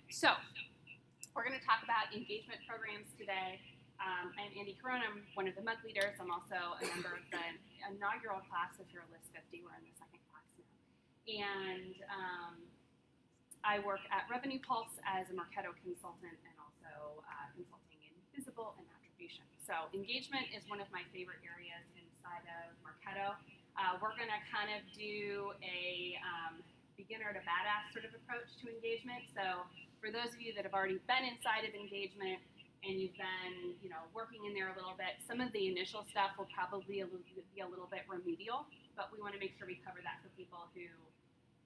So we're going to talk about engagement programs today. I'm Andy Corona. I'm one of the MUG leaders. I'm also a member of the inaugural class of your List 50. We're in the second class now. And I work at Revenue Pulse as a Marketo consultant and also consulting in visible and attribution. So engagement is one of my favorite areas inside of Marketo. We're going to kind of do a beginner to badass sort of approach to engagement. So for those of you that have already been inside of engagement and you've been, working in there a little bit, some of the initial stuff will probably be a little bit remedial, but we want to make sure we cover that for people who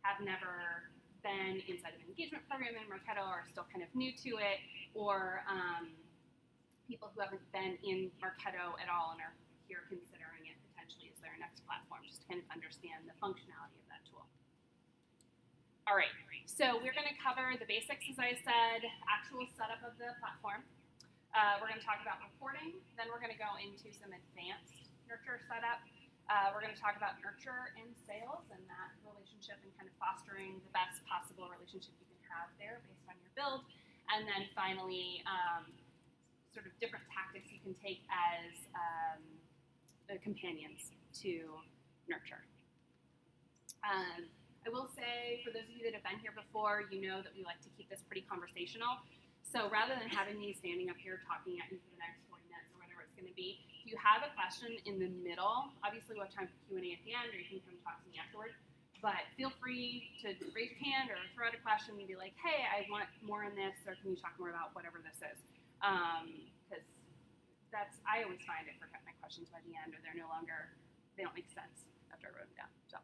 have never been inside of an engagement program in Marketo or are still kind of new to it, or people who haven't been in Marketo at all and are here considering it potentially as their next platform, just to kind of understand the functionality of that tool. All right, so we're going to cover the basics, as I said, actual setup of the platform. We're going to talk about reporting. Then we're going to go into some advanced nurture setup. We're going to talk about nurture and sales and that relationship and kind of fostering the best possible relationship you can have there based on your build. And then finally, sort of different tactics you can take as companions to nurture. I will say, for those of you that have been here before, you know that we like to keep this pretty conversational. So rather than having me standing up here talking at you for the next 40 minutes or whatever it's going to be, if you have a question in the middle, obviously we'll have time for Q&A at the end, or you can come talk to me afterward. But feel free to raise your hand or throw out a question and be like, hey, I want more in this, or can you talk more about whatever this is? Because I always find I forget my questions by the end, or they don't make sense after I wrote them down. So.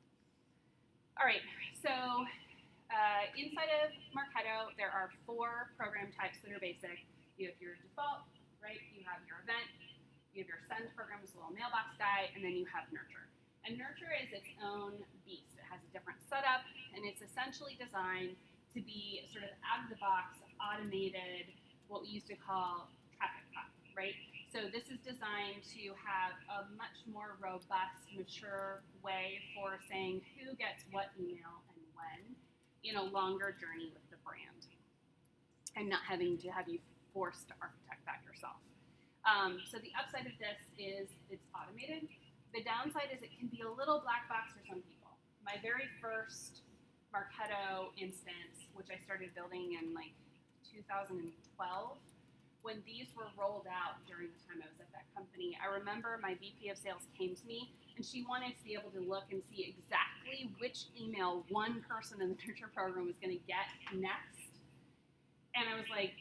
All right, so inside of Marketo, there are 4 program types that are basic. You have your default, right? You have your event, you have your send program, this little mailbox guy, and then you have nurture. And nurture is its own beast. It has a different setup, and it's essentially designed to be sort of out-of-the-box, automated, what we used to call traffic cop, right? So this is designed to have a much more robust, mature way for saying who gets what email and when in a longer journey with the brand, and not having to have you forced to architect that yourself. So the upside of this is it's automated. The downside is it can be a little black box for some people. My very first Marketo instance, which I started building in like 2012, when these were rolled out during the time I was at that company, I remember my VP of sales came to me and she wanted to be able to look and see exactly which email one person in the nurture program was going to get next. And I was like,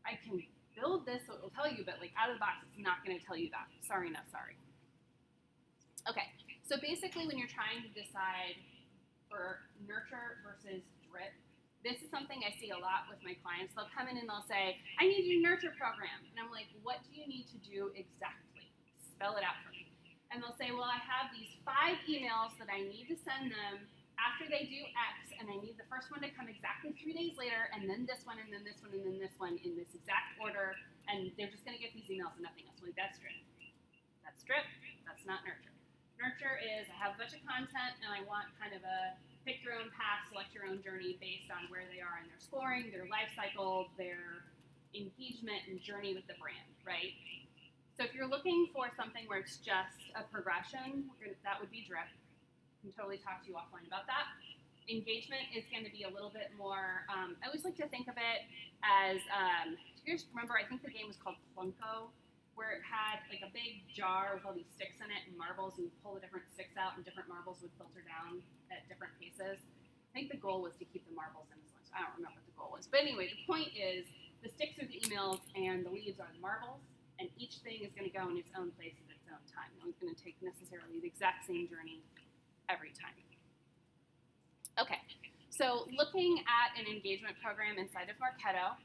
I can build this so it will tell you, but like out of the box, it's not going to tell you that. Sorry, not sorry. Okay, so basically when you're trying to decide for nurture versus drip, this is something I see a lot with my clients. They'll come in and they'll say, I need a nurture program. And I'm like, what do you need to do exactly? Spell it out for me. And they'll say, well, I have these 5 emails that I need to send them after they do X, and I need the first one to come exactly 3 days later, and then this one, and then this one, and then this one in this exact order, and they're just going to get these emails and nothing else. I'm like, that's drip. That's drip. That's not nurture. Nurture is I have a bunch of content, and I want kind of a pick your own path, select your own journey based on where they are in their scoring, their life cycle, their engagement and journey with the brand, right? So if you're looking for something where it's just a progression, that would be drip. I can totally talk to you offline about that. Engagement is going to be a little bit more, I always like to think of it as, do you guys remember, I think the game was called Plunko, where it had like a big jar with all these sticks in it and marbles, and you pull the different sticks out and different marbles would filter down at different paces. I think the goal was to keep the marbles in as lunch. I don't remember what the goal was. But anyway, the point is the sticks are the emails and the leaves are the marbles, and each thing is going to go in its own place at its own time. No one's going to take necessarily the exact same journey every time. Okay, so looking at an engagement program inside of Marketo,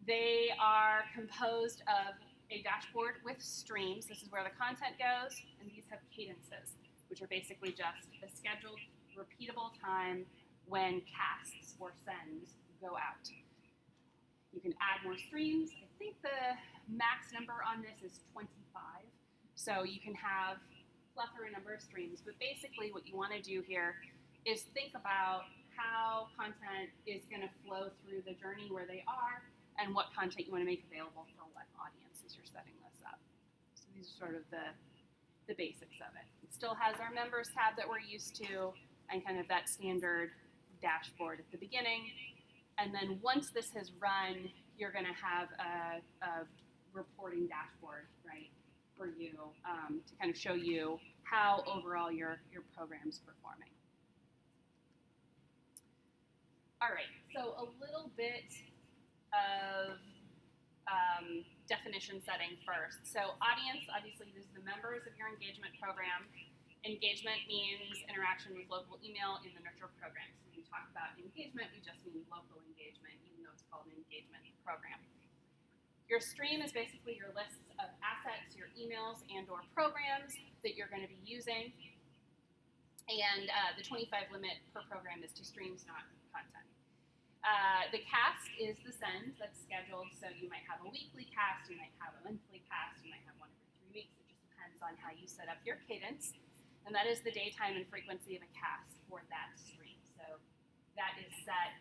they are composed of a dashboard with streams. This is where the content goes, and these have cadences, which are basically just a scheduled, repeatable time when casts or sends go out. You can add more streams. I think the max number on this is 25, so you can have plethora number of streams, but basically what you want to do here is think about how content is going to flow through the journey where they are, and what content you want to make available for what audiences you're setting this up. So these are sort of the basics of it. It still has our members tab that we're used to, and kind of that standard dashboard at the beginning. And then once this has run, you're going to have a reporting dashboard, right, for you to kind of show you how overall your program's performing. All right, so a little bit of definition setting first. So audience, obviously, this is the members of your engagement program. Engagement means interaction with local email in the Nurture program. So when we talk about engagement, we just mean local engagement, even though it's called an engagement program. Your stream is basically your list of assets, your emails and or programs that you're going to be using. And the 25 limit per program is to streams, not content. The cast is the send that's scheduled, so you might have a weekly cast, you might have a monthly cast, you might have one every 3 weeks. It just depends on how you set up your cadence. And that is the daytime and frequency of a cast for that stream. So that is set.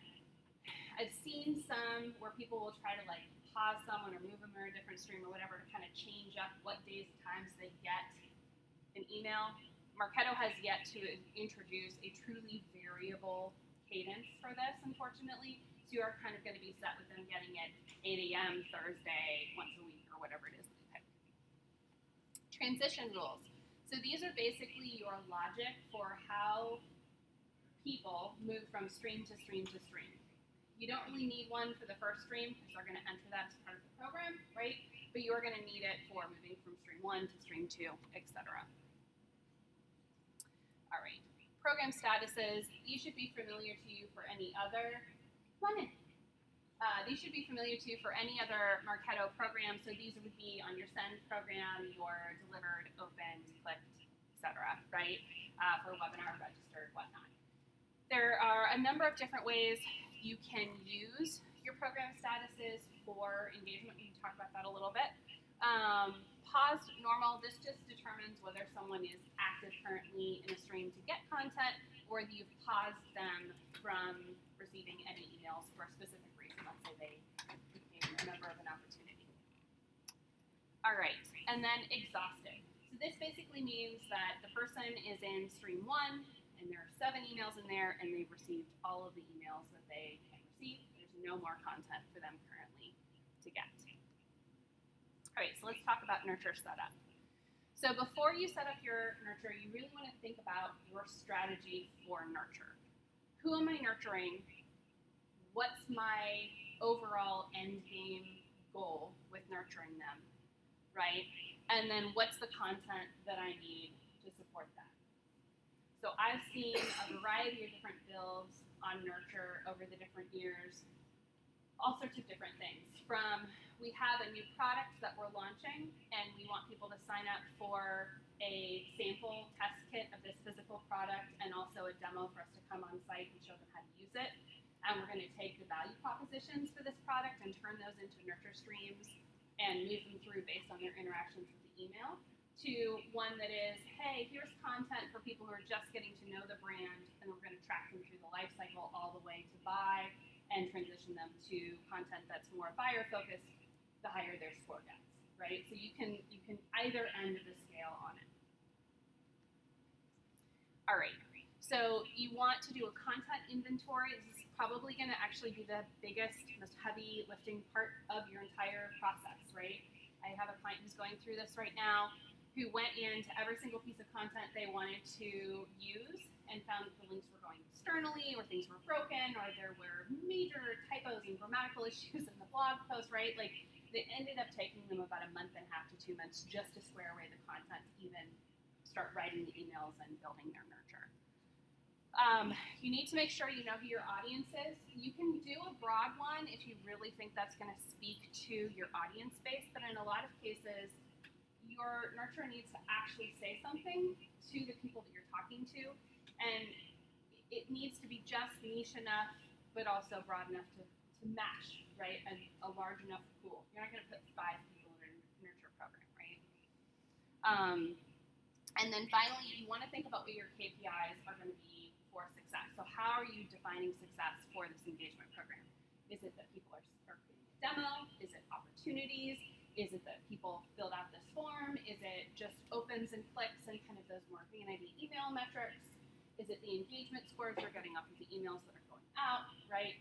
I've seen some where people will try to like pause someone or move them in a different stream or whatever to kind of change up what days and times they get an email. Marketo has yet to introduce a truly variable cadence for this, unfortunately. So you are kind of going to be set with them getting it 8 a.m. Thursday once a week or whatever it is that you pick. Transition rules. So these are basically your logic for how people move from stream to stream to stream. You don't really need one for the first stream because they're going to enter that as part of the program, right? But you are going to need it for moving from stream 1 to stream 2, etc. All right. Program statuses, these should be familiar to you for any other, these should be familiar to you for any other Marketo program. So these would be on your send program, your delivered, opened, clicked, etc., right? For webinar, registered, whatnot. There are a number of different ways you can use your program statuses for engagement. We can talk about that a little bit. Paused, normal, this just determines whether someone is active currently in a stream to get content or you've paused them from receiving any emails for a specific reason. Let's say they became a member of an opportunity. All right, and then exhausted. So this basically means that the person is in stream 1 and there are 7 emails in there and they've received all of the emails that they can receive. There's no more content for them currently to get. All right, so let's talk about Nurture setup. So before you set up your Nurture, you really want to think about your strategy for Nurture. Who am I nurturing? What's my overall end game goal with nurturing them, right? And then what's the content that I need to support that? So I've seen a variety of different builds on Nurture over the different years, all sorts of different things. From we have a new product that we're launching and we want people to sign up for a sample test kit of this physical product and also a demo for us to come on site and show them how to use it. And we're going to take the value propositions for this product and turn those into Nurture streams and move them through based on their interactions with the email, to one that is, hey, here's content for people who are just getting to know the brand and we're going to track them through the life cycle all the way to buy and transition them to content that's more buyer focused the higher their score gets, right? So you can either end of the scale on it. All right, so you want to do a content inventory. This is probably going to actually be the biggest, most heavy lifting part of your entire process, right? I have a client who's going through this right now who went into every single piece of content they wanted to use and found that the links were going externally or things were broken or there were major typos and grammatical issues in the blog post, right? Like, they ended up taking them about a month and a half to 2 months just to square away the content to even start writing the emails and building their Nurture. You need to make sure you know who your audience is. You can do a broad one if you really think that's going to speak to your audience base, but in a lot of cases, your Nurture needs to actually say something to the people that you're talking to, and it needs to be just niche enough, but also broad enough to match, right, a large enough pool. You're not going to put 5 people in a Nurture program, right? And then finally, you want to think about what your KPIs are going to be for success. So how are you defining success for this engagement program? Is it that people are creating a demo? Is it opportunities? Is it that people filled out this form? Is it just opens and clicks and kind of those more vanity email metrics? Is it the engagement scores we're getting off of the emails that are going out, right?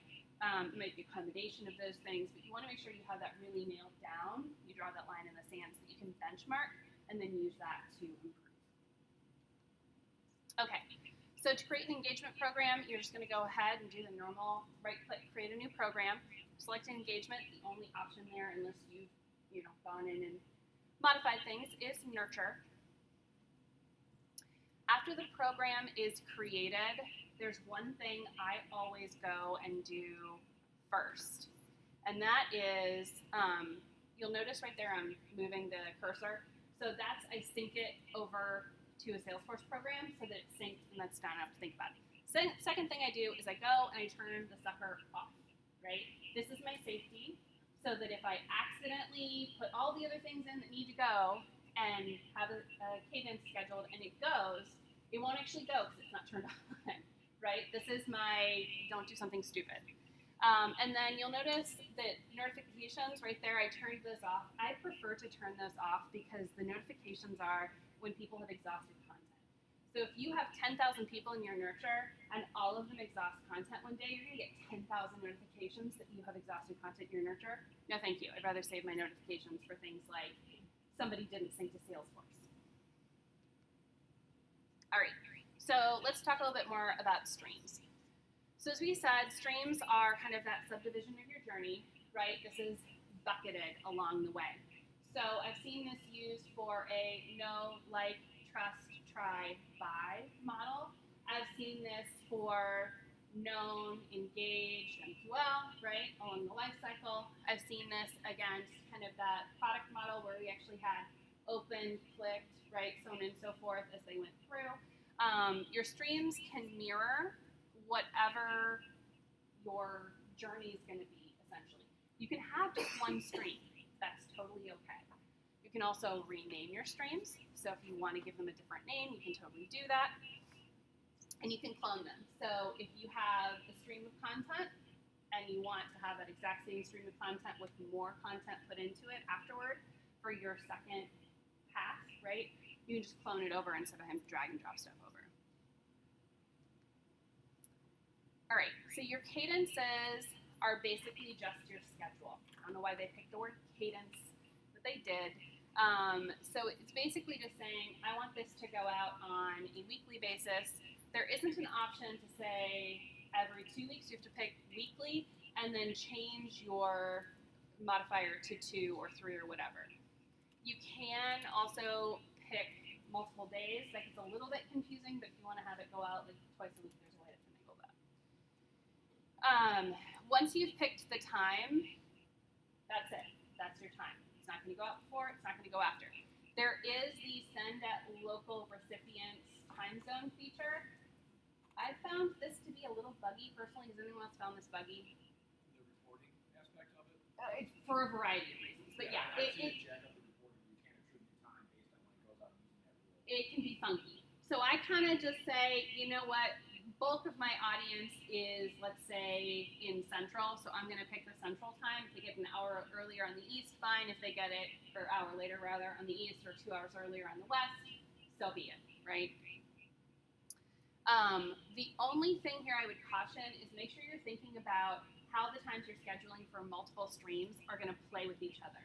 It might be a combination of those things, but you want to make sure you have that really nailed down. You draw that line in the sand so that you can benchmark and then use that to improve. Okay, so to create an engagement program, you're just going to go ahead and do the normal right-click, create a new program, select an engagement. The only option there, unless you've gone in and modified things, is nurture. After the program is created, there's one thing I always go and do first, and that is, you'll notice right there I'm moving the cursor. So that's, I sync it over to a Salesforce program so that it's synced and that's done. I have to think about it. Second thing I do is I go and I turn the sucker off, right? This is my safety, so that if I accidentally put all the other things in that need to go and have a cadence scheduled and it goes, it won't actually go because it's not turned on, right? This is my don't do something stupid. And then you'll notice that notifications right there, I turned this off. I prefer to turn those off because the notifications are when people have exhausted content. So if you have 10,000 people in your nurture and all of them exhaust content one day, you're going to get 10,000 notifications that you have exhausted content in your nurture. No, thank you. I'd rather save my notifications for things like somebody didn't sync to Salesforce. All right, so let's talk a little bit more about streams. So as we said, streams are kind of that subdivision of your journey, right? This is bucketed along the way. So I've seen this used for a know, like, trust, try, buy model. I've seen this for known, engaged, MQL, right, along the life cycle. I've seen this against kind of that product model where we actually had opened, clicked, right, so on and so forth as they went through. Your streams can mirror whatever your journey is going to be, essentially. You can have just one stream. That's totally okay. You can also rename your streams. So if you want to give them a different name, you can totally do that. And you can clone them. So if you have a stream of content and you want to have that exact same stream of content with more content put into it afterward for your second pass, right, you can just clone it over instead of having to drag and drop stuff over. All right, so your cadences are basically just your schedule. I don't know why they picked the word cadence, but they did. So it's basically just saying, I want this to go out on a weekly basis. There isn't an option to say every 2 weeks you have to pick weekly and then change your modifier to 2 or 3 or whatever. You can also pick multiple days. That gets a little bit confusing, but if you want to have it go out like twice a week, there's a way to finagle that. Once you've picked the time, that's it. That's your time. It's not going to go out before, it's not going to go after. There is the send at local recipients time zone feature. I found this to be a little buggy personally. Has anyone else found this buggy? The reporting aspect of it? For a variety of reasons. But yeah, I've seen it jack up the reporting. You can't attribute time based on when it goes out using that rule. It can be funky. So I kind of just say, you know what, bulk of my audience is, let's say, in Central, so I'm going to pick the Central time. If they get an hour earlier on the East, fine. If they get it, or an hour later, rather, on the East, or 2 hours earlier on the West, so be it, right? The only thing here I would caution is make sure you're thinking about how the times you're scheduling for multiple streams are going to play with each other.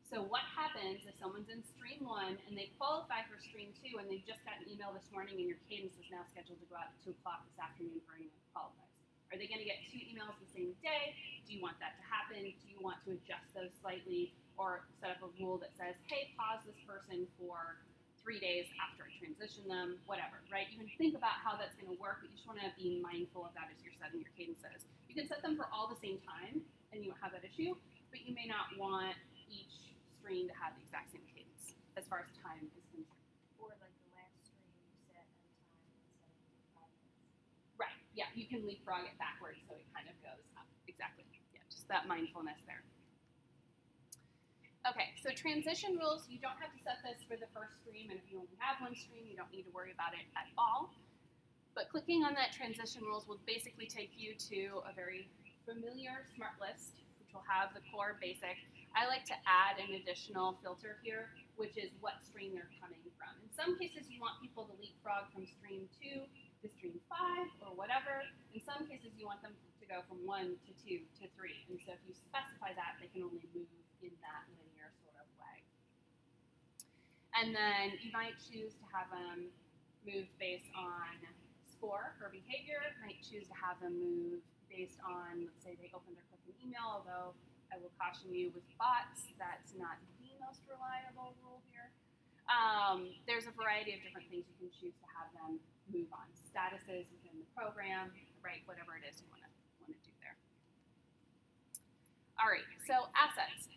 So what happens if someone's in stream 1 and they qualify for stream 2 and they just got an email this morning and your cadence is now scheduled to go out at 2 o'clock this afternoon for anyone who qualifies? Are they going to get 2 emails the same day? Do you want that to happen? Do you want to adjust those slightly or set up a rule that says, hey, pause this person for 3 days after I transition them, whatever, right? You can think about how that's going to work, but you just want to be mindful of that as you're setting your cadences. You can set them for all the same time and you won't have that issue, but you may not want each stream to have the exact same cadence as far as time is concerned. Or like the last stream you set at a time instead of 5 minutes. Right, yeah, you can leapfrog it backwards so it kind of goes up. Exactly, yeah, just that mindfulness there. Okay, so transition rules, you don't have to set this for the first stream, and if you only have one stream, you don't need to worry about it at all. But clicking on that transition rules will basically take you to a very familiar smart list, which will have the core basic. I like to add an additional filter here, which is what stream they're coming from. In some cases, you want people to leapfrog from stream 2 to stream 5 or whatever. In some cases, you want them to go from 1 to 2 to 3. And so if you specify that, they can only move in that linear sort of way. And then you might choose to have them moved based on score or behavior. Might choose to have them move based on, let's say they opened or clicked an email, although I will caution you with bots, that's not the most reliable rule here. There's a variety of different things you can choose to have them move on. Statuses within the program, right, whatever it is you want to do there. All right, so assets.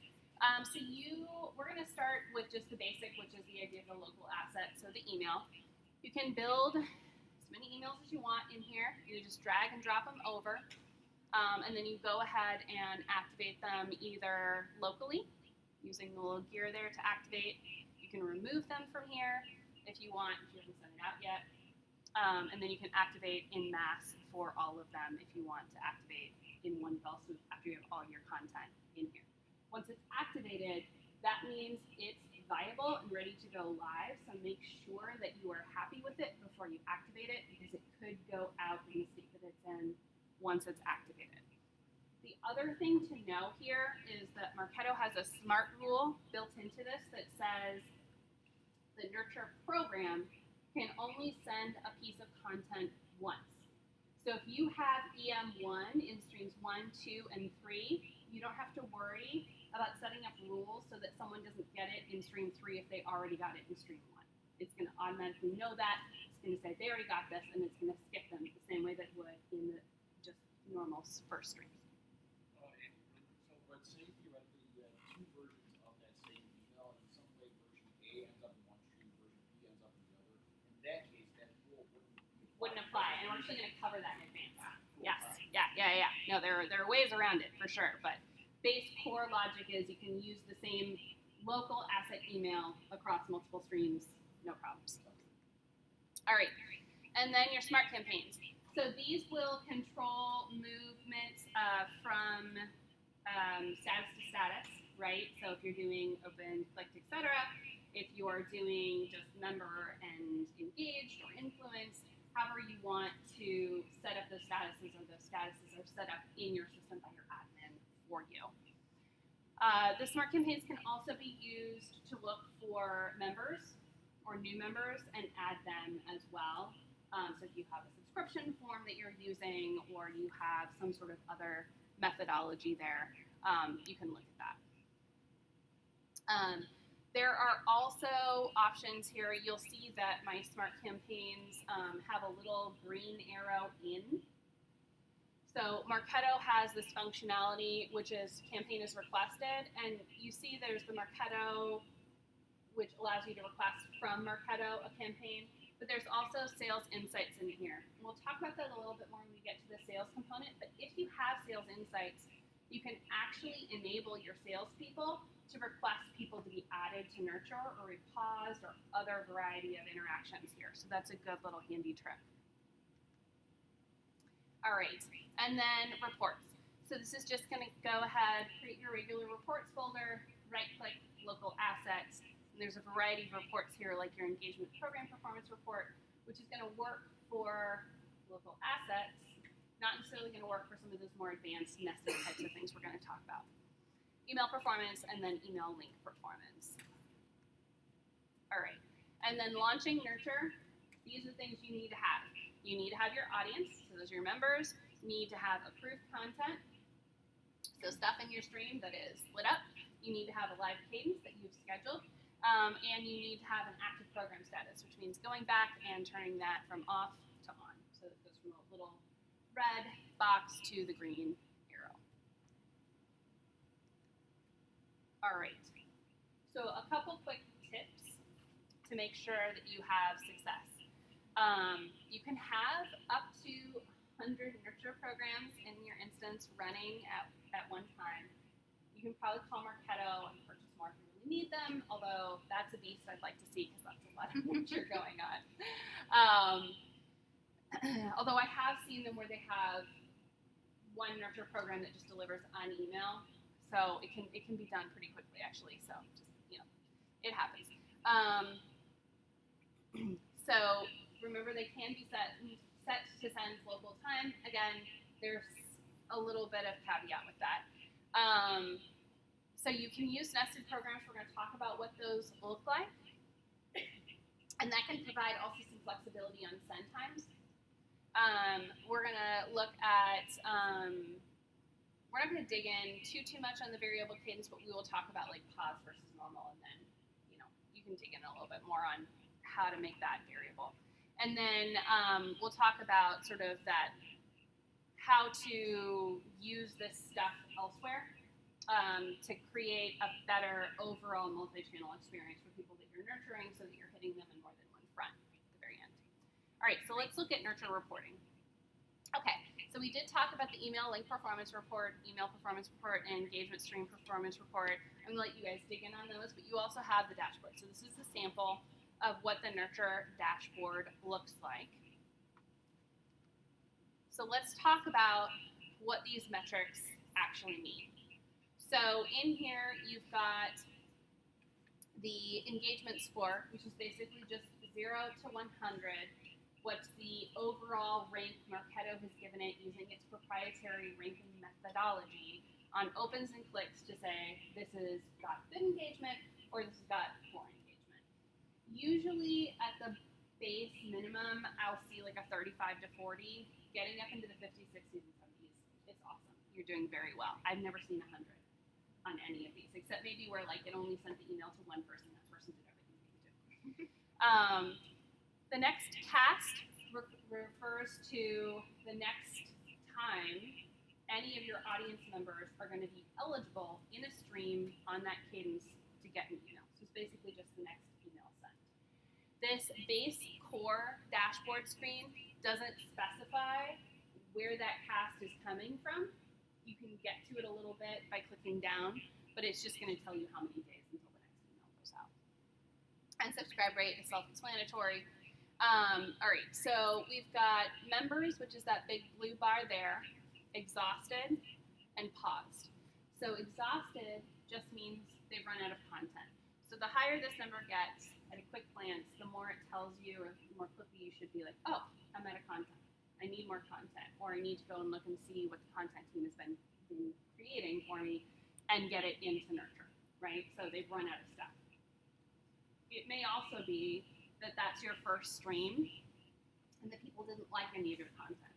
We're going to start with just the basic, which is the idea of the local asset, so the email. You can build as many emails as you want in here. You just drag and drop them over, and then you go ahead and activate them either locally, using the little gear there to activate. You can remove them from here if you want, if you haven't sent it out yet. And then you can activate in mass for all of them if you want to activate in one fell swoop after you have all your content in here. Once it's activated, that means it's viable and ready to go live, so make sure that you are happy with it before you activate it, because it could go out in the state that it's in once it's activated. The other thing to know here is that Marketo has a smart rule built into this that says the nurture program can only send a piece of content once. So if you have EM1 in streams 1, 2, and 3, you don't have to worry about setting up rules so that someone doesn't get it in stream 3 if they already got it in stream 1. It's going to automatically know that. It's going to say they already got this, and it's going to skip them the same way that it would in the just normal first streams. So let's say theoretically you have two versions of that same email, and in some way version A ends up in one stream, version B ends up in the other. In that case, that rule wouldn't apply, and we're actually going to cover that in advance. Yes, yeah. No, there are ways around it for sure, but base core logic is you can use the same local asset email across multiple streams, no problems. All right, and then your smart campaigns. So these will control movement from status to status, right? So if you're doing open, clicked, etc., if you are doing just member and engaged or influenced, however you want to set up those statuses, or those statuses are set up in your system by your admin for you. The smart campaigns can also be used to look for members or new members and add them as well. So if you have a subscription form that you're using, or you have some sort of other methodology there, you can look at that. There are also options here. You'll see that my smart campaigns have a little green arrow in. So Marketo has this functionality, which is campaign is requested, and you see there's the Marketo, which allows you to request from Marketo a campaign, but there's also sales insights in here. And we'll talk about that a little bit more when we get to the sales component, but if you have sales insights, you can actually enable your salespeople to request people to be added to nurture or repaused or other variety of interactions here. So that's a good little handy trick. All right, and then reports. So this is just going to go ahead, create your regular reports folder, right-click local assets. And there's a variety of reports here, like your engagement program performance report, which is going to work for local assets, not necessarily going to work for some of those more advanced nested types of things we're going to talk about. Email performance, and then email link performance. All right, and then launching nurture, these are things you need to have. You need to have your audience, so those are your members. You need to have approved content, so stuff in your stream that is lit up. You need to have a live cadence that you've scheduled, and you need to have an active program status, which means going back and turning that from off to on. So it goes from a little red box to the green arrow. All right, so a couple quick tips to make sure that you have success. You can have up to 100 nurture programs in your instance running at one time. You can probably call Marketo and purchase more if you really need them, although that's a beast I'd like to see because that's a lot of nurture going on. Although I have seen them where they have one nurture program that just delivers on email, so it can be done pretty quickly actually. So just it happens. So remember, they can be set to send local time. Again, there's a little bit of caveat with that. So you can use nested programs. We're going to talk about what those look like. And that can provide also some flexibility on send times. We're going to look at, we're not going to dig in too much on the variable cadence, but we will talk about like pause versus normal, and then, you can dig in a little bit more on how to make that variable. And then we'll talk about sort of that, how to use this stuff elsewhere to create a better overall multi-channel experience for people that you're nurturing, so that you're hitting them in more than one front at the very end. All right, so let's look at nurture reporting. Okay, so we did talk about the email link performance report, email performance report, and engagement stream performance report. I'm gonna let you guys dig in on those, but you also have the dashboard. So this is a sample of what the nurture dashboard looks like. So let's talk about what these metrics actually mean. So in here, you've got the engagement score, which is basically just 0 to 100. What's the overall rank Marketo has given it using its proprietary ranking methodology on opens and clicks to say this has got good engagement or this has got poor engagement. Usually at the base minimum, I'll see like a 35 to 40. Getting up into the 50s, 60s, and 70s, it's awesome. You're doing very well. I've never seen 100 on any of these, except maybe where like it only sent the email to one person. That person did everything they could do. The next cast refers to the next time any of your audience members are going to be eligible in a stream on that cadence to get an email. So it's basically just the next email sent. This base core dashboard screen doesn't specify where that cast is coming from. You can get to it a little bit by clicking down, but it's just going to tell you how many days until the next email goes out. And subscribe rate is self-explanatory. All right, so we've got members, which is that big blue bar there, exhausted, and paused. So exhausted just means they've run out of content. So the higher this number gets at a quick glance, the more it tells you, or the more quickly you should be like, oh, I'm out of content. I need more content, or I need to go and look and see what the content team has been creating for me and get it into nurture, right? So they've run out of stuff. It may also be that that's your first stream and that people didn't like any of your content.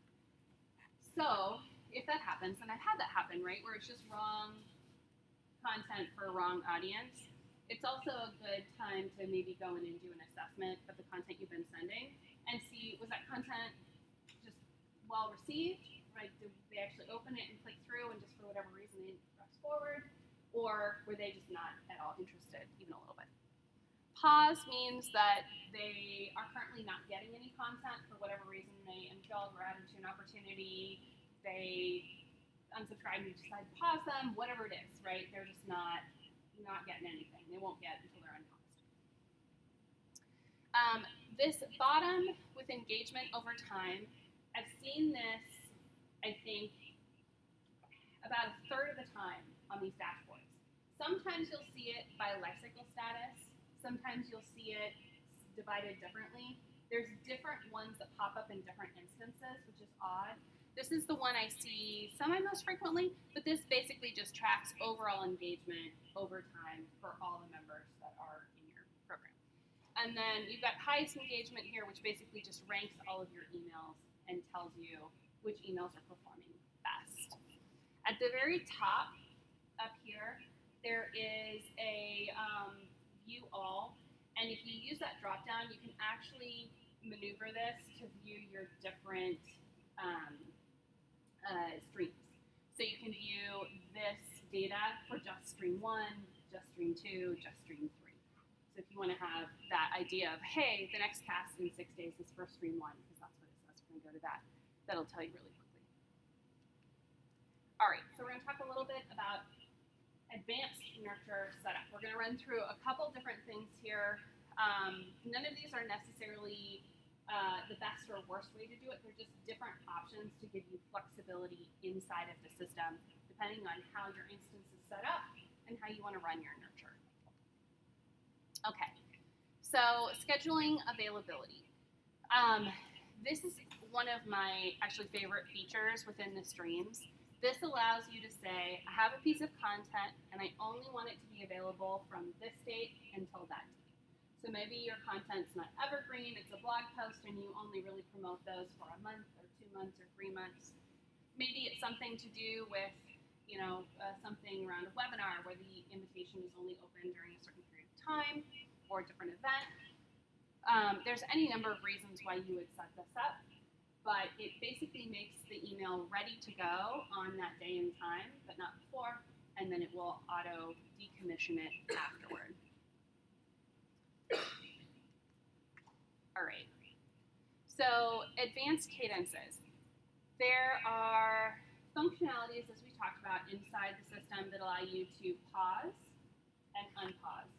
So if that happens, and I've had that happen, right, where it's just wrong content for a wrong audience, it's also a good time to maybe go in and do an assessment of the content you've been sending and see, was that content just well received, right? Did they actually open it and click through and just for whatever reason they didn't press forward, or were they just not at all interested, even a little bit? Pause means that they are currently not getting any content for whatever reason. They unfilled, were added to an opportunity, they unsubscribed and decide to pause them, whatever it is, right? They're just not getting anything. They won't get until they're unpaused. This bottom with engagement over time, I've seen this, I think, about a third of the time on these dashboards. Sometimes you'll see it by lifecycle status. Sometimes you'll see it divided differently. There's different ones that pop up in different instances, which is odd. This is the one I see most frequently, but this basically just tracks overall engagement over time for all the members that are in your program. And then you've got highest engagement here, which basically just ranks all of your emails and tells you which emails are performing best. At the very top up here, there is a view all, and if you use that drop down, you can actually maneuver this to view your different streams. So you can view this data for just stream 1, just stream 2, just stream 3. So if you want to have that idea of, hey, the next cast in 6 days is for stream 1, because that's what it says, we're going to go to that. That'll tell you really quickly. All right, so we're going to talk a little bit about advanced nurture setup. We're going to run through a couple different things here. None of these are necessarily the best or worst way to do it. They're just different options to give you flexibility inside of the system, depending on how your instance is set up and how you want to run your nurture. Okay, so scheduling availability. This is one of my actually favorite features within the streams. This allows you to say, I have a piece of content and I only want it to be available from this date until that date. So maybe your content's not evergreen, it's a blog post and you only really promote those for a month or 2 months or 3 months. Maybe it's something to do with, something around a webinar where the invitation is only open during a certain period of time or a different event. There's any number of reasons why you would set this up, but it basically makes the email ready to go on that day and time, but not before, and then it will auto decommission it afterward. All right. So advanced cadences. There are functionalities, as we talked about, inside the system that allow you to pause and unpause.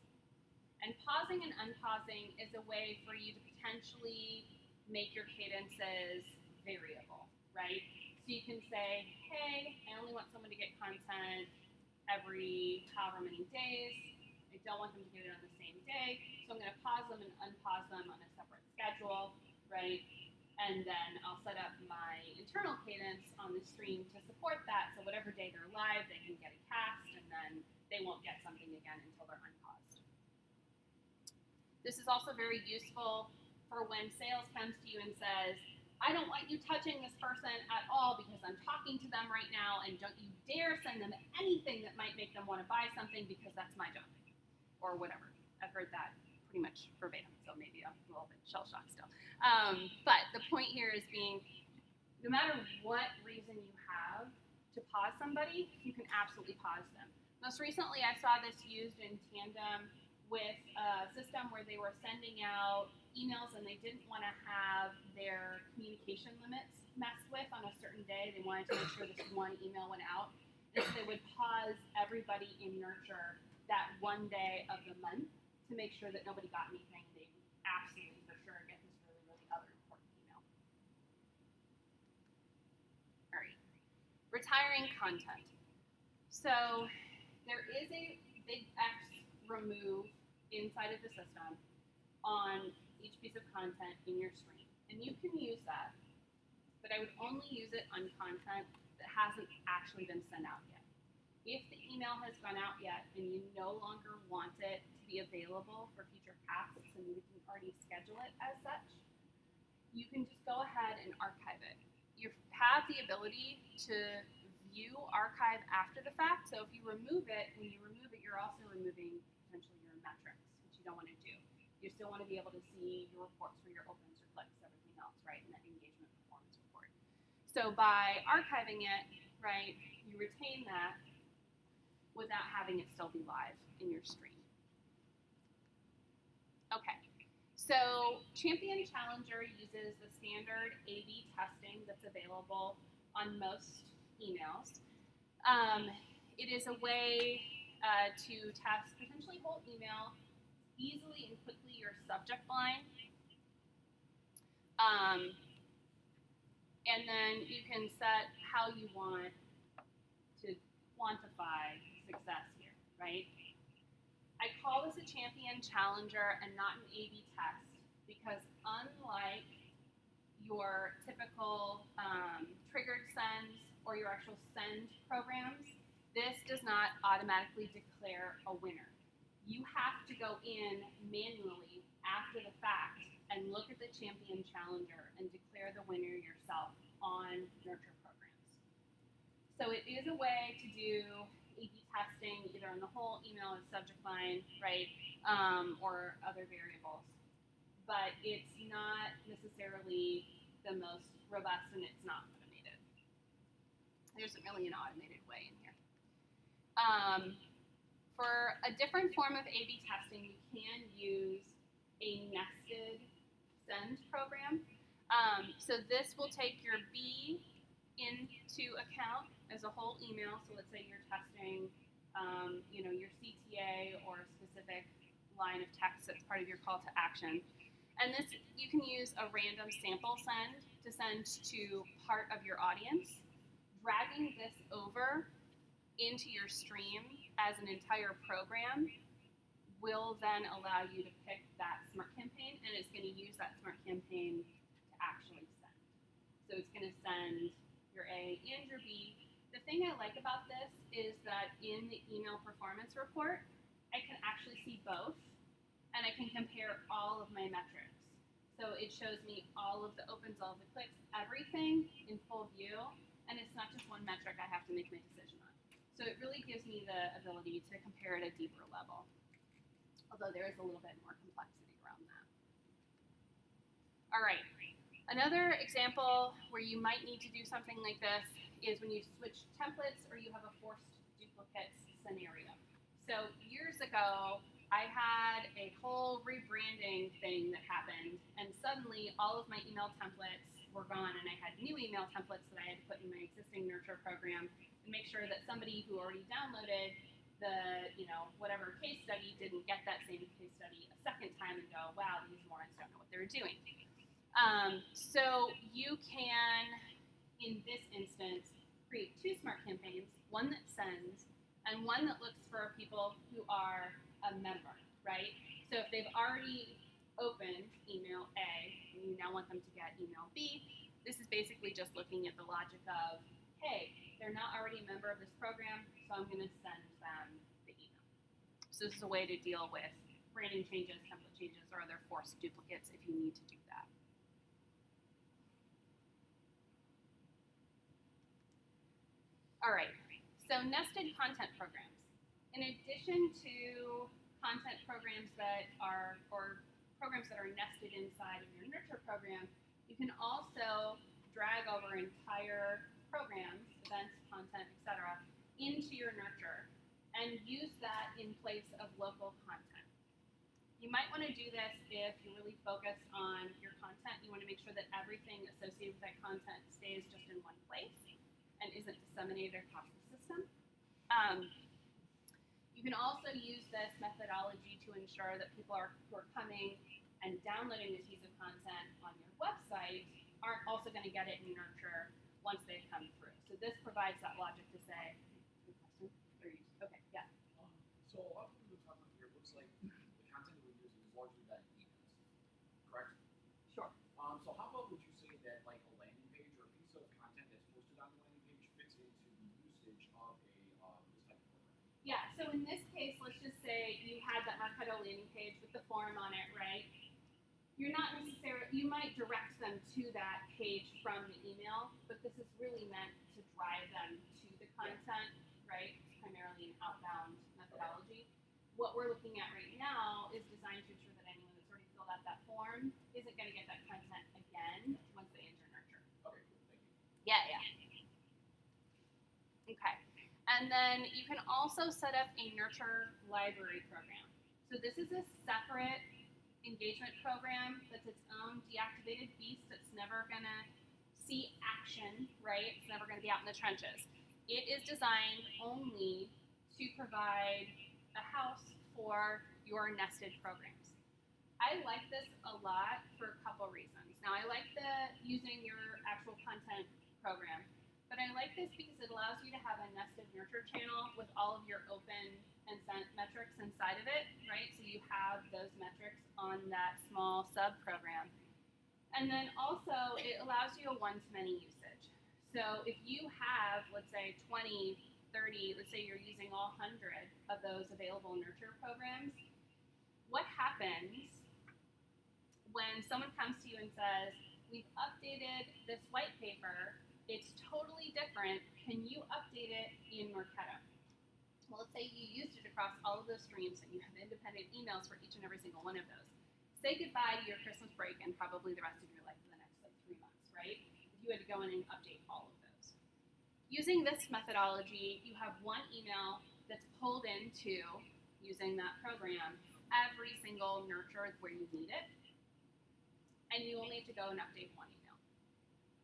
And pausing and unpausing is a way for you to potentially make your cadences variable, right? So you can say, hey, I only want someone to get content every however many days. I don't want them to get it on the same day. So I'm going to pause them and unpause them on a separate schedule, right? And then I'll set up my internal cadence on the stream to support that. So whatever day they're live, they can get a cast, and then they won't get something again until they're unpaused. This is also very useful for when sales comes to you and says, I don't want you touching this person at all because I'm talking to them right now, and don't you dare send them anything that might make them want to buy something because that's my job, or whatever. I've heard that pretty much verbatim, so maybe I'm a little bit shell-shocked still. But the point here is being, no matter what reason you have to pause somebody, you can absolutely pause them. Most recently, I saw this used in tandem with a system where they were sending out emails and they didn't want to have their communication limits messed with on a certain day. They wanted to make sure this one email went out. And so they would pause everybody in Nurture that one day of the month to make sure that nobody got anything. They would absolutely for sure get this really, really other important email. All right. Retiring content. So there is a big X remove inside of the system on each piece of content in your stream. And you can use that, but I would only use it on content that hasn't actually been sent out yet. If the email has gone out yet and you no longer want it to be available for future casts and you can already schedule it as such, you can just go ahead and archive it. You have the ability to view archive after the fact, so if you remove it, when you remove it, you're also removing potentially your metrics, which you don't want to do. You still want to be able to see your reports for your opens, your clicks, everything else, right, in that engagement performance report. So by archiving it, right, you retain that without having it still be live in your stream. Okay, so Champion Challenger uses the standard A/B testing that's available on most emails. It is a way to test potentially whole email easily and quickly your subject line. And then you can set how you want to quantify success here, right? I call this a champion challenger and not an A/B test because unlike your typical triggered sends or your actual send programs, this does not automatically declare a winner. You have to go in manually after the fact and look at the champion challenger and declare the winner yourself on nurture programs. So it is a way to do A/B testing either on the whole email and subject line, right, or other variables. But it's not necessarily the most robust and it's not automated. There isn't really an automated way in here. For a different form of A/B testing, you can use a nested send program. So this will take your B into account as a whole email. So let's say you're testing, your CTA or a specific line of text that's part of your call to action. And this, you can use a random sample send to send to part of your audience. Dragging this over into your stream as an entire program will then allow you to pick that smart campaign, and it's going to use that smart campaign to actually send. So it's going to send your A and your B. The thing I like about this is that in the email performance report, I can actually see both, and I can compare all of my metrics. So it shows me all of the opens, all of the clicks, everything in full view, and it's not just one metric I have to make my decision on. So it really gives me the ability to compare at a deeper level, although there is a little bit more complexity around that. All right, another example where you might need to do something like this is when you switch templates or you have a forced duplicates scenario. So years ago, I had a whole rebranding thing that happened, and suddenly all of my email templates were gone, and I had new email templates that I had to put in my existing nurture program and make sure that somebody who already downloaded the, whatever case study didn't get that same case study a second time and go, wow, these morons don't know what they're doing. So you can, in this instance, create two smart campaigns, one that sends and one that looks for people who are a member, right? So if they've already opened email A and you now want them to get email B, this is basically just looking at the logic of, hey, they're not already a member of this program, so I'm going to send them the email. So this is a way to deal with branding changes, template changes, or other forced duplicates if you need to do that. All right, so nested content programs. In addition to content programs that are, or programs that are nested inside of your nurture program, you can also drag over entire programs, events, content, etc., into your nurture and use that in place of local content. You might want to do this if you're really focused on your content. You want to make sure that everything associated with that content stays just in one place and isn't disseminated across the system. You can also use this methodology to ensure that people who are coming and downloading this piece of content on your website aren't also going to get it in nurture once they've come through. So this provides that logic to say, okay, yeah. So off of the top of here, it looks like the content that we're using is largely that emails, correct? Sure. So how about would you say that like a landing page or a piece of content that's posted on the landing page fits into the usage of a this type of program? Yeah, so in this case, let's just say you had that Marketo landing page with the form on it, right? You're not necessarily, you might direct them to that page from the email, but this is really meant to drive them to the content, right? It's primarily an outbound methodology. What we're looking at right now is designed to ensure that anyone that's already filled out that form isn't going to get that content again once they enter nurture. Okay, cool, thank you. Yeah. Okay. And then you can also set up a nurture library program. So this is a separate engagement program that's its own deactivated beast that's never going to see action, right? It's never going to be out in the trenches. It is designed only to provide a house for your nested programs. I like this a lot for a couple reasons. Now, I like using your actual content program, but I like this because it allows you to have a nested nurture channel with all of your open and sent metrics inside of it, right? So you have those metrics on that small sub-program. And then also, it allows you a one-to-many usage. So if you have, let's say, 20, 30, let's say you're using all 100 of those available nurture programs, what happens when someone comes to you and says, we've updated this white paper, it's totally different, can you update it in Marketo? Well, let's say you used it across all of those streams and you have independent emails for each and every single one of those. Say goodbye to your Christmas break and probably the rest of your life for the next 3 months, right? If you had to go in and update all of those. Using this methodology, you have one email that's pulled into using that program every single nurture where you need it, and you only have to go and update one email.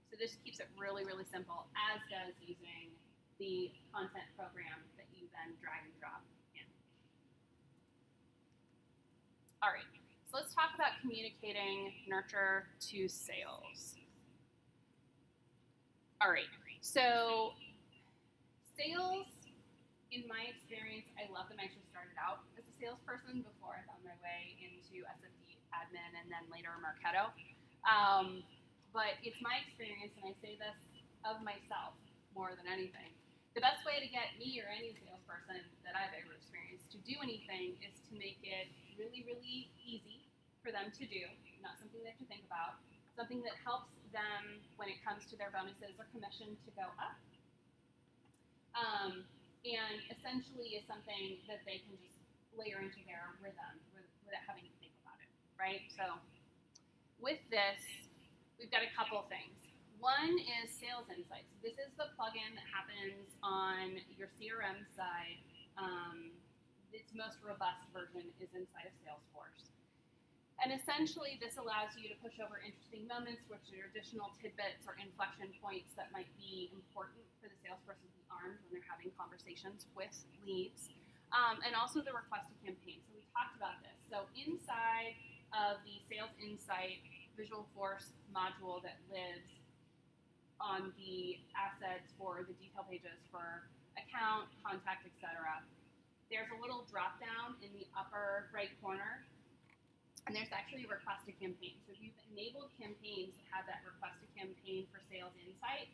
So this keeps it really, really simple, as does using the content program that you then drag and drop in. All right, so let's talk about communicating nurture to sales. All right, so sales, in my experience, I love them. I actually started out as a salesperson before I found my way into SFD admin and then later Marketo. But it's my experience, and I say this of myself more than anything. The best way to get me or any salesperson that I've ever experienced to do anything is to make it really, really easy for them to do, not something they have to think about, something that helps them when it comes to their bonuses or commission to go up. And essentially is something that they can just layer into their rhythm without having to think about it, right? So with this, we've got a couple things. One is Sales Insights. This is the plugin that happens on your CRM side. Its most robust version is inside of Salesforce. And essentially, this allows you to push over interesting moments, which are additional tidbits or inflection points that might be important for the salesperson to be armed when they're having conversations with leads. And also the request to campaign. So we talked about this. So inside of the Sales Insight Visualforce module that lives on the assets for the detail pages for account, contact, etc., there's a little drop down in the upper right corner. And there's actually a request to campaign. So if you've enabled campaigns that have that request to campaign for Sales Insight,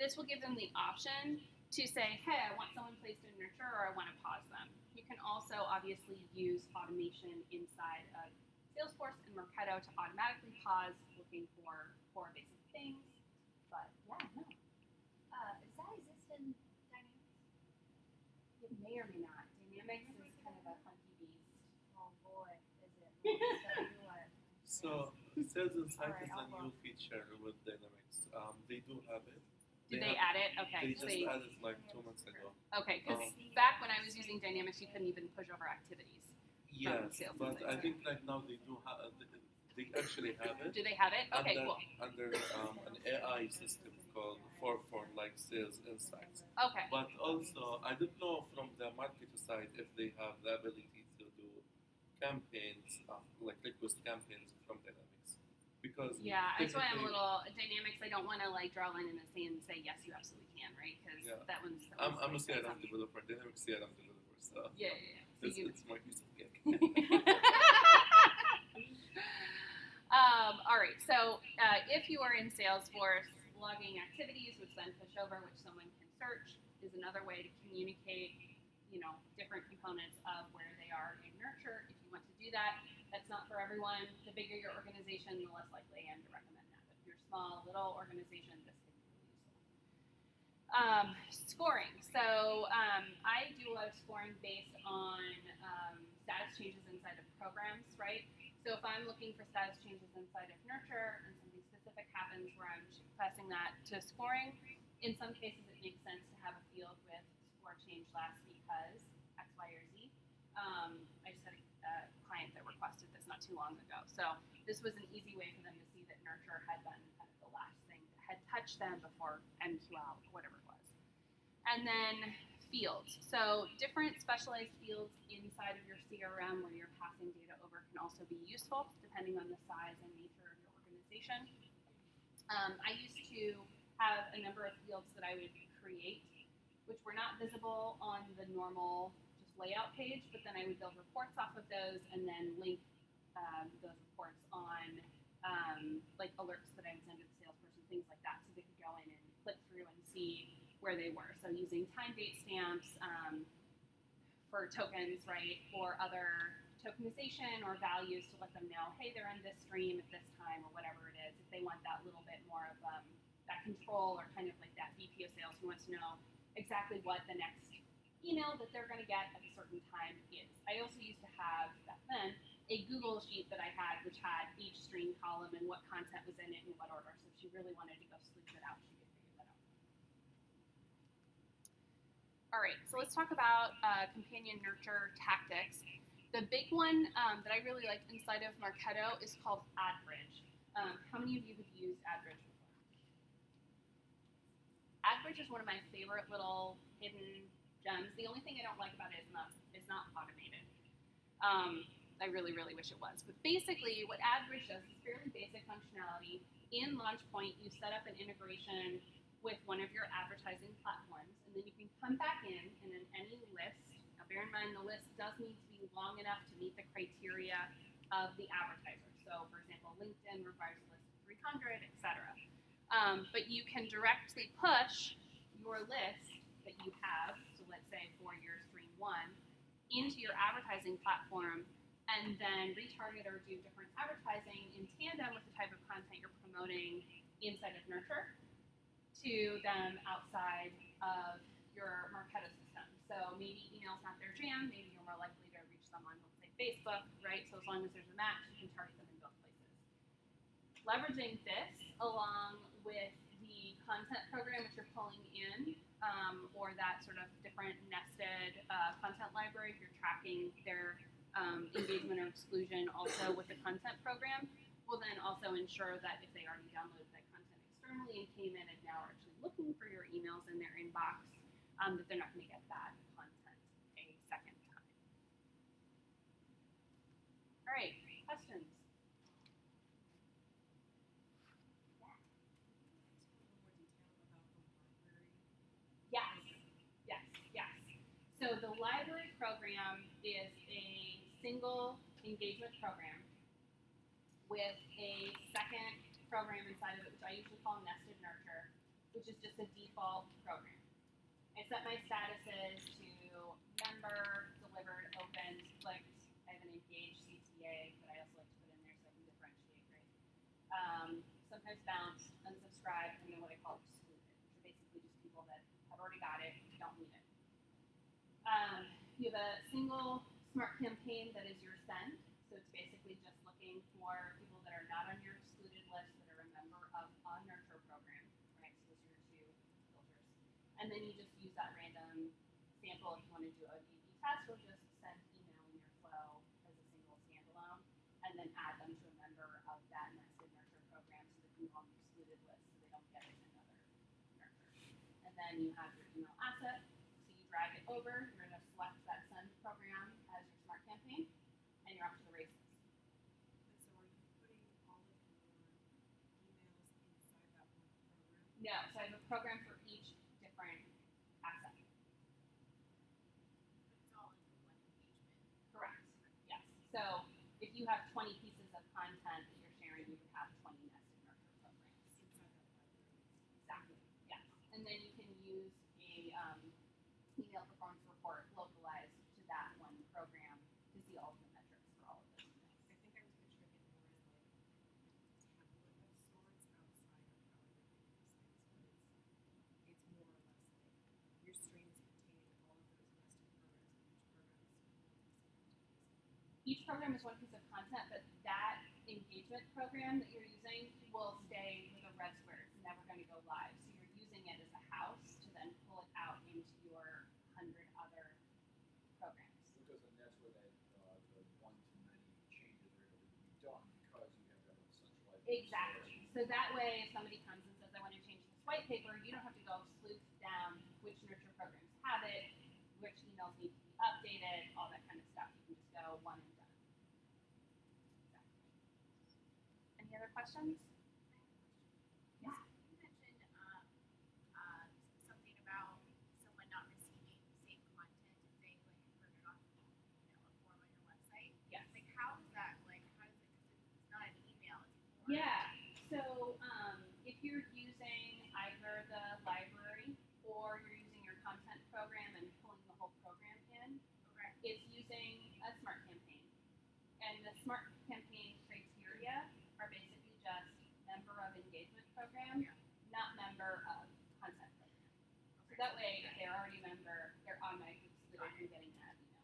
this will give them the option to say, hey, I want someone placed in nurture or I want to pause them. You can also obviously use automation inside of Salesforce and Marketo to automatically pause looking for basic things. But yeah, no. Does that exist in Dynamics? It may or may not. Dynamics is kind of a funky beast. Oh boy, is it? Tell you what. So Sales Insight Alright, is I'll a new look. feature with Dynamics. They do have it. Did they add it? Okay. They So just added like 2 months ago. okay, because back when I was using Dynamics, you couldn't even push over activities. Yes, Sales but Insight. I think like now they do have. They actually have it Do they have it? Okay, under, cool. under an AI system called for like Sales Insights. Okay. But also, I don't know from the Marketo side if they have the ability to do campaigns, like request campaigns from Dynamics. Because Yeah, that's why I'm a typically- little Dynamics. I don't want to like draw a line in the sand and say yes, you absolutely can, right? Because Yeah. that one's. I'm a like, CRM developer, Dynamics CRM developer, so Yeah, yeah, yeah. So you, it's my piece of cake. all right. So if you are in Salesforce, logging activities, which then push over, which someone can search, is another way to communicate, different components of where they are in nurture. If you want to do that, that's not for everyone. The bigger your organization, the less likely I am to recommend that. But if you're a small, little organization, this can be really useful. Scoring. So I do a lot of scoring based on status changes inside of programs, right? So if I'm looking for status changes inside of nurture and something specific happens where I'm passing that to scoring, in some cases it makes sense to have a field with score change last because X, Y, or Z. I just had a client that requested this not too long ago. So this was an easy way for them to see that nurture had been kind of the last thing that had touched them before MQL or whatever it was. And then fields. So different specialized fields inside of your CRM where you're passing data over can also be useful depending on the size and nature of your organization. I used to have a number of fields that I would create which were not visible on the normal just layout page, but then I would build reports off of those and then link those reports on like alerts that I would send to the salesperson, things like that, so they could go in and click through and see where they were. So using time date stamps for tokens, right, or other tokenization or values to let them know, hey, they're in this stream at this time or whatever it is. If they want that little bit more of that control or kind of like that VP of sales who wants to know exactly what the next email that they're going to get at a certain time is. I also used to have, back then, a Google sheet that I had which had each stream column and what content was in it and what order. So if she really wanted to go sleuth it out, she could figure that out. All right, so let's talk about companion nurture tactics. The big one that I really like inside of Marketo is called AdBridge. How many of you have used AdBridge before? AdBridge is one of my favorite little hidden gems. The only thing I don't like about it is not automated. I really, really wish it was. But basically, what AdBridge does is fairly basic functionality. In LaunchPoint, you set up an integration with one of your advertising platforms, and then you can come back in and in any list. Now, bear in mind the list does need to be long enough to meet the criteria of the advertiser. So, for example, LinkedIn requires a list of 300, etc. But you can directly push your list that you have, so let's say for your stream one, into your advertising platform, and then retarget or do different advertising in tandem with the type of content you're promoting inside of Nurture to them outside of your Marketo system. So maybe email's not their jam, maybe you're more likely to reach them on, let's say, Facebook, right? So as long as there's a match, you can target them in both places. Leveraging this along with the content program which you're pulling in, or that sort of different nested content library, if you're tracking their engagement or exclusion also with the content program, will then also ensure that if they already downloaded that content externally and came in and now are actually looking for your emails in their inbox, that they're not going to get that content a second time. All right, questions? Yes, yes, yes. So the library program is a single engagement program with a second program inside of it, which I usually call Nested Nurture, which is just a default program. I set my statuses to member, delivered, opened, clicked. I have an engaged CTA, but I also like to put in there so I can differentiate, right? Sometimes bounced, unsubscribed, and then what I call excluded, which are basically just people that have already got it, don't need it. You have a single smart campaign that is your send, so it's basically just looking for people that are not on your excluded list that are a member of a Nurture program, right? So those are your two filters. And then you just use that random sample if you want to do an A/B test, or just send email in your flow as a single standalone, and then add them to a member of that nested Nurture program so they can go on the excluded list so they don't get it in another Nurture. And then you have your email asset, so you drag it over, you're going to select that send program as your smart campaign, and you're off to the races. So are you putting all of your emails inside that one program? No, so I have a program for each different asset. But it's all in one engagement. Correct. Yes. So if you have 20 pieces of content that you're sharing, you would have 20 nested Nurture programs. Inside that library. Exactly. Yes. And then you can use a email performance report localized to that one program to see all of the metrics for all of those emails. I think I was picturing it more as like a template of sorts outside of how everything exists, but it's more or less like your streams contain all of those nested programs, and each program is one piece of content. Each program is one piece of content, but that engagement program that you're using will stay with a red square. It's never going to go live. So you're using it as a house to then pull it out into your 100 other programs. Because then that's where that the one-to-many changes are able to be done because you have that centralized. Exactly. So that way, if somebody comes and says, I want to change this white paper, you don't have to go sleuth down which Nurture programs have it, which emails need to be updated, all that kind of stuff. You can just go one and done. Exactly. Any other questions? Yeah. You mentioned something about someone not receiving saved content if they like converted off, a form on your website. Yes. Like how does that because it's not an email, it's a form. Yeah. So if you're using either the library or you're using your content program and pulling the whole program in, Okay. it's using a smart campaign. And the smart campaign criteria are basically just member of engagement program, not member of content program. So that way, if they're already a member, they're automatically excluded from getting that email.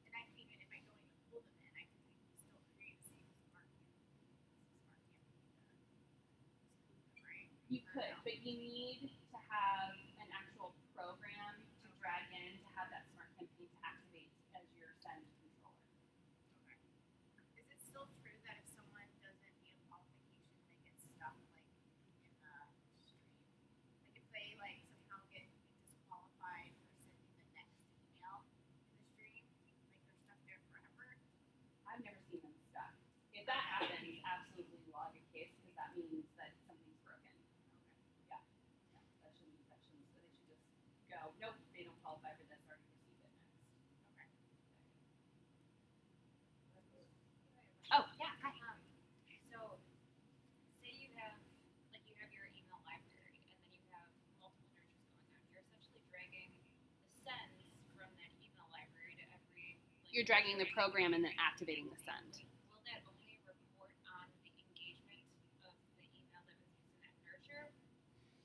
And I can even if I go in and pull them in, I can still create the same smart campaign. Exclude them, right? You Or could, no? but you need to have an actual program to drag in to have that smart campaign to activate as your send controller. Okay. Is it still true that if someone doesn't meet a qualification, they get stuck like in the stream? Like if they like somehow get disqualified for sending the next email in the stream, like they're stuck there go, nope, they don't qualify for this, already received it next. Okay. Oh, yeah, hi. So say you have your email library and then you have multiple nurtures going on. You're essentially dragging the sends from that email library to every You're dragging the program and then activating the send. Will that only report on the engagement of the email that was used in that nurture?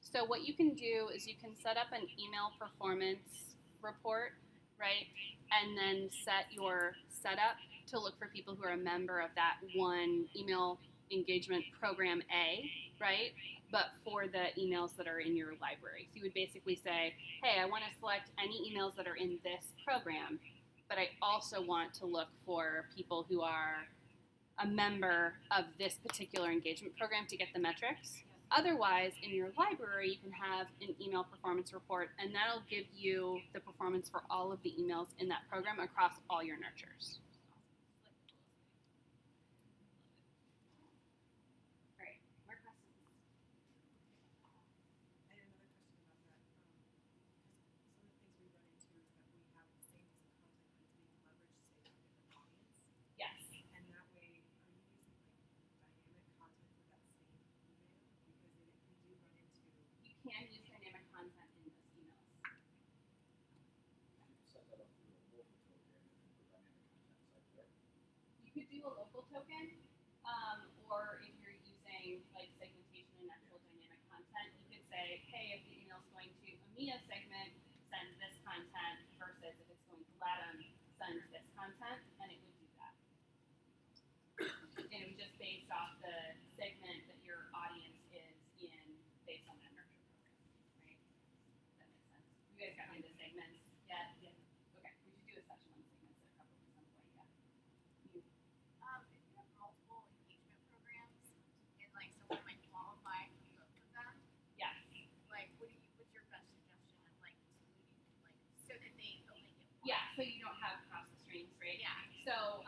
So what you can do is you can set up an email performance report, right? And then set your setup to look for people who are a member of that one email engagement program A, right? But for the emails that are in your library. So you would basically say, hey, I want to select any emails that are in this program, but I also want to look for people who are a member of this particular engagement program to get the metrics. Otherwise, in your library, you can have an email performance report, and that'll give you the performance for all of the emails in that program across all your nurtures. All right, more questions? I had another question about that. Because some of the things we run into is that we have the same piece of content, but it's being leveraged, say, for different audience. Yes. And that way, are you using dynamic content for that same email? Because we do run into. You can use dynamic content in those emails. You can set that up through a local token and then put dynamic content inside there. You could do a local token, or if you're using like segmentation and actual dynamic content, you could say, hey, if the email is going to EMEA segment, send this content, versus if it's going to LATAM, send this content, and it would do that. And it would just based off the segment that your audience is in, based on that nurture program, right? That makes sense. You guys got into segments yet? Yeah. Okay, we should do a session on segments at probably some point, yeah. If you have multiple engagement programs and someone might qualify for both of them, Yes. what's your best suggestion of deleting so that they only get one? Yeah, so you don't have across the streams, right? Yeah. So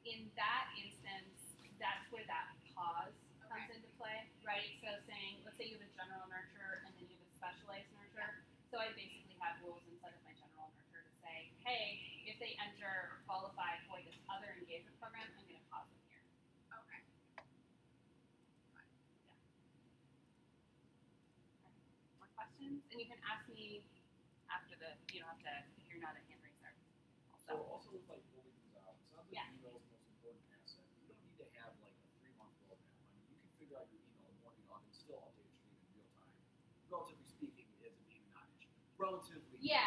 in that instance, that's where that pause comes Okay. into play, right? So saying, let's say you have a general nurture and then you have a specialized nurture. So I basically have rules inside of my general nurture to say, hey, if they enter or qualify for this other engagement program, I'm going to pause them here. Okay. More questions? And you can ask me after you don't have to, you're not a hand raiser. So also with building these out, it sounds like Yeah. email is the most important asset. You don't need to have a 3-month roadmap. I mean, you can figure out your email morning off and still update your stream in real time. Relatively speaking, it is maybe not an issue. Relatively. Yeah,